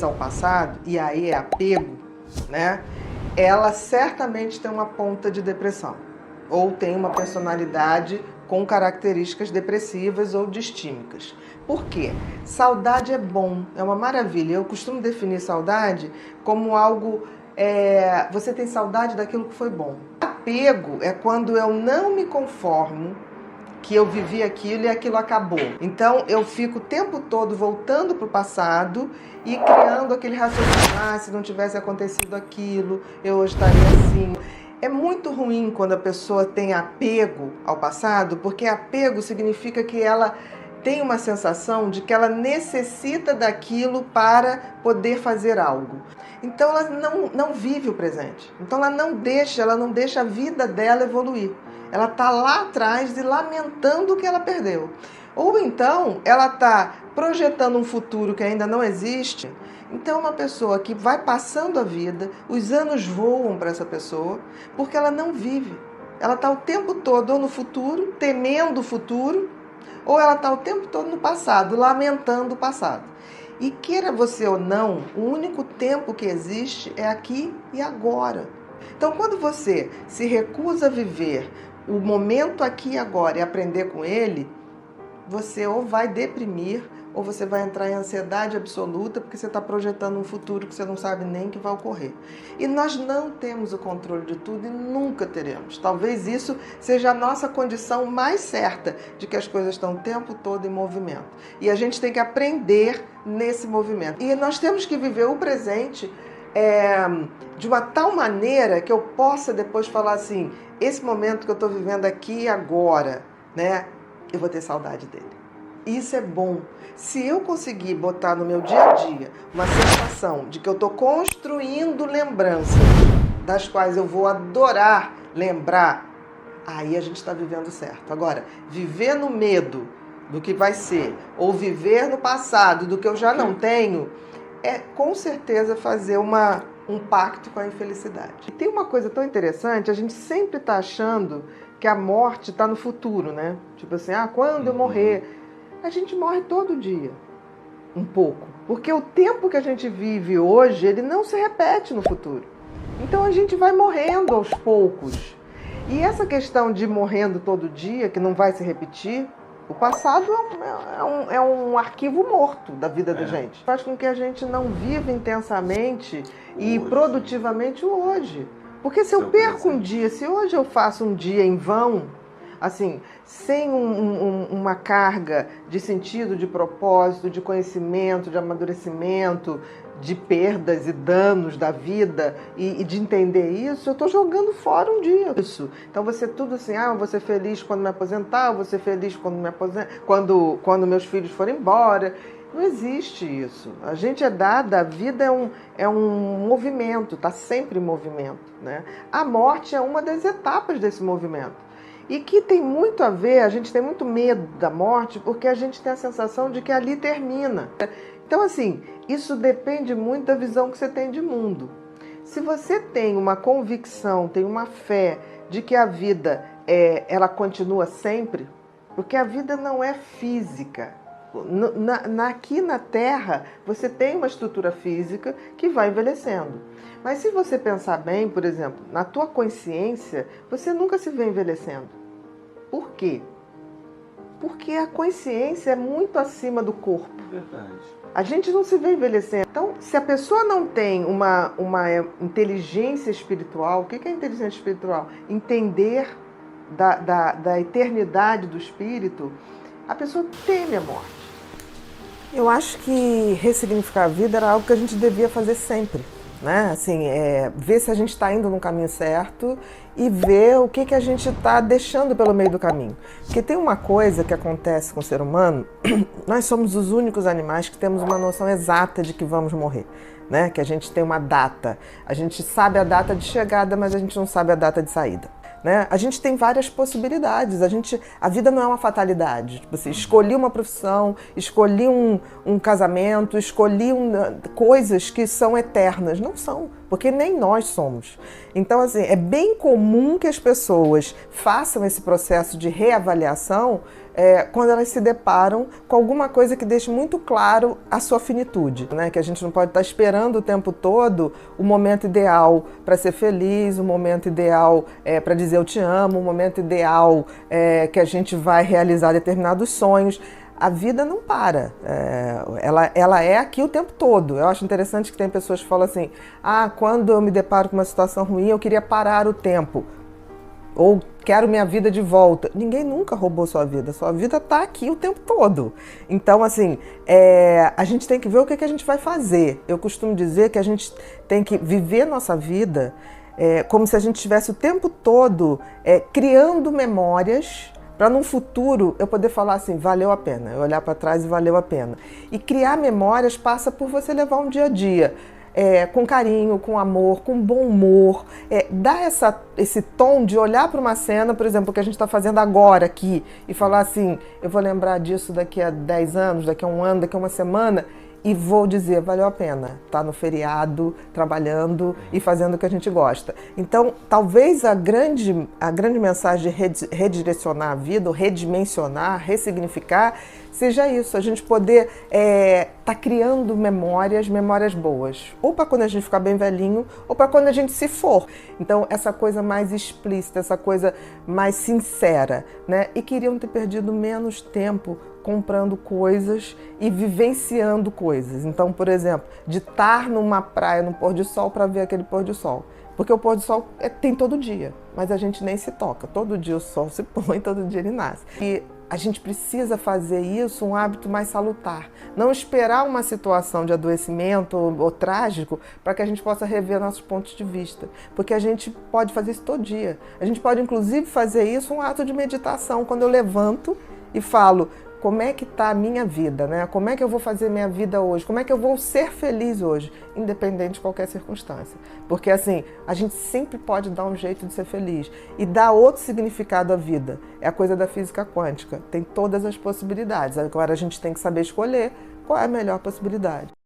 ao passado, e aí é apego, né? Ela certamente tem uma ponta de depressão, ou tem uma personalidade com características depressivas ou distímicas. Por quê? Saudade é bom, é uma maravilha. Eu costumo definir saudade como algo... você tem saudade daquilo que foi bom. Apego é quando eu não me conformo que eu vivi aquilo e aquilo acabou. Então eu fico o tempo todo voltando para o passado e criando aquele raciocínio: se não tivesse acontecido aquilo, eu hoje estaria assim. É muito ruim quando a pessoa tem apego ao passado, porque apego significa que ela tem uma sensação de que ela necessita daquilo para poder fazer algo. Então ela não vive o presente. Então ela não deixa a vida dela evoluir. Ela está lá atrás e lamentando o que ela perdeu. Ou então ela está projetando um futuro que ainda não existe. Então uma pessoa que vai passando a vida, os anos voam para essa pessoa, porque ela não vive. Ela está o tempo todo ou no futuro, temendo o futuro, ou ela está o tempo todo no passado, lamentando o passado. E queira você ou não, o único tempo que existe é aqui e agora. Então quando você se recusa a viver o momento aqui e agora e aprender com ele, você ou vai deprimir ou você vai entrar em ansiedade absoluta porque você está projetando um futuro que você não sabe nem que vai ocorrer. E nós não temos o controle de tudo e nunca teremos. Talvez isso seja a nossa condição mais certa de que as coisas estão o tempo todo em movimento. E a gente tem que aprender nesse movimento. E nós temos que viver o presente de uma tal maneira que eu possa depois falar assim: esse momento que eu estou vivendo aqui e agora, né, eu vou ter saudade dele. Isso é bom. Se eu conseguir botar no meu dia a dia uma sensação de que eu estou construindo lembranças das quais eu vou adorar lembrar, aí a gente está vivendo certo. Agora, viver no medo do que vai ser, ou viver no passado do que eu já não tenho, é com certeza fazer um pacto com a infelicidade. E tem uma coisa tão interessante, a gente sempre está achando que a morte está no futuro, né? Tipo assim, quando eu morrer... A gente morre todo dia, um pouco. Porque o tempo que a gente vive hoje, ele não se repete no futuro. Então a gente vai morrendo aos poucos. E essa questão de morrendo todo dia, que não vai se repetir, o passado é um arquivo morto da vida da gente. Faz com que a gente não viva intensamente e produtivamente o hoje. Porque se eu perco um dia, se hoje eu faço um dia em vão, assim, sem uma carga de sentido, de propósito, de conhecimento, de amadurecimento, de perdas e danos da vida e de entender isso, eu estou jogando fora um dia. Então você tudo assim, eu vou ser feliz quando me aposentar, eu vou ser feliz quando meus filhos forem embora. Não existe isso. A gente é dada, a vida é um movimento, está sempre em movimento, né? A morte é uma das etapas desse movimento. E que tem muito a ver, a gente tem muito medo da morte porque a gente tem a sensação de que ali termina. Então, assim, isso depende muito da visão que você tem de mundo. Se você tem uma convicção, tem uma fé de que a vida ela continua sempre, porque a vida não é física. Aqui na Terra, você tem uma estrutura física que vai envelhecendo. Mas se você pensar bem, por exemplo, na tua consciência, você nunca se vê envelhecendo. Por quê? Porque a consciência é muito acima do corpo. Verdade. A gente não se vê envelhecendo. Então, se a pessoa não tem uma inteligência espiritual, o que é inteligência espiritual? Entender da eternidade do espírito, a pessoa teme a morte. Eu acho que ressignificar a vida era algo que a gente devia fazer sempre, né? Assim, ver se a gente está indo no caminho certo e ver o que a gente está deixando pelo meio do caminho. Porque tem uma coisa que acontece com o ser humano, nós somos os únicos animais que temos uma noção exata de que vamos morrer, né? Que a gente tem uma data, a gente sabe a data de chegada, mas a gente não sabe a data de saída. Né? A gente tem várias possibilidades, a vida não é uma fatalidade. Tipo assim, escolhi uma profissão, escolhi um casamento, escolhi coisas que são eternas. Não são. porque nem nós somos. Então, assim, é bem comum que as pessoas façam esse processo de reavaliação quando elas se deparam com alguma coisa que deixe muito claro a sua finitude, né? Que a gente não pode estar esperando o tempo todo o momento ideal para ser feliz, o momento ideal para dizer eu te amo, o momento ideal que a gente vai realizar determinados sonhos. A vida não para, ela é aqui o tempo todo. Eu acho interessante que tem pessoas que falam assim, quando eu me deparo com uma situação ruim, eu queria parar o tempo. Ou quero minha vida de volta. Ninguém nunca roubou sua vida está aqui o tempo todo. Então, assim, a gente tem que ver o que a gente vai fazer. Eu costumo dizer que a gente tem que viver nossa vida como se a gente estivesse o tempo todo criando memórias para num futuro eu poder falar assim, valeu a pena, eu olhar para trás e valeu a pena. E criar memórias passa por você levar um dia a dia com carinho, com amor, com bom humor, dar esse tom de olhar para uma cena, por exemplo, que a gente está fazendo agora aqui, e falar assim, eu vou lembrar disso daqui a 10 anos, daqui a um ano, daqui a uma semana, e vou dizer, valeu a pena estar no feriado, trabalhando e fazendo o que a gente gosta. Então, talvez a grande mensagem de redirecionar a vida, ou redimensionar, ressignificar, seja isso, a gente poder tá criando memórias boas. Ou para quando a gente ficar bem velhinho, ou para quando a gente se for. Então, essa coisa mais explícita, essa coisa mais sincera, né? E queriam ter perdido menos tempo comprando coisas e vivenciando coisas. Então, por exemplo, de estar numa praia, no pôr do sol, para ver aquele pôr do sol. Porque o pôr do sol tem todo dia, mas a gente nem se toca. Todo dia o sol se põe, todo dia ele nasce. E a gente precisa fazer isso um hábito mais salutar. Não esperar uma situação de adoecimento ou trágico para que a gente possa rever nossos pontos de vista. Porque a gente pode fazer isso todo dia. A gente pode, inclusive, fazer isso um ato de meditação. Quando eu levanto e falo, como é que está a minha vida, né? Como é que eu vou fazer minha vida hoje? Como é que eu vou ser feliz hoje? Independente de qualquer circunstância. Porque, assim, a gente sempre pode dar um jeito de ser feliz. E dar outro significado à vida. É a coisa da física quântica. Tem todas as possibilidades. Agora a gente tem que saber escolher qual é a melhor possibilidade.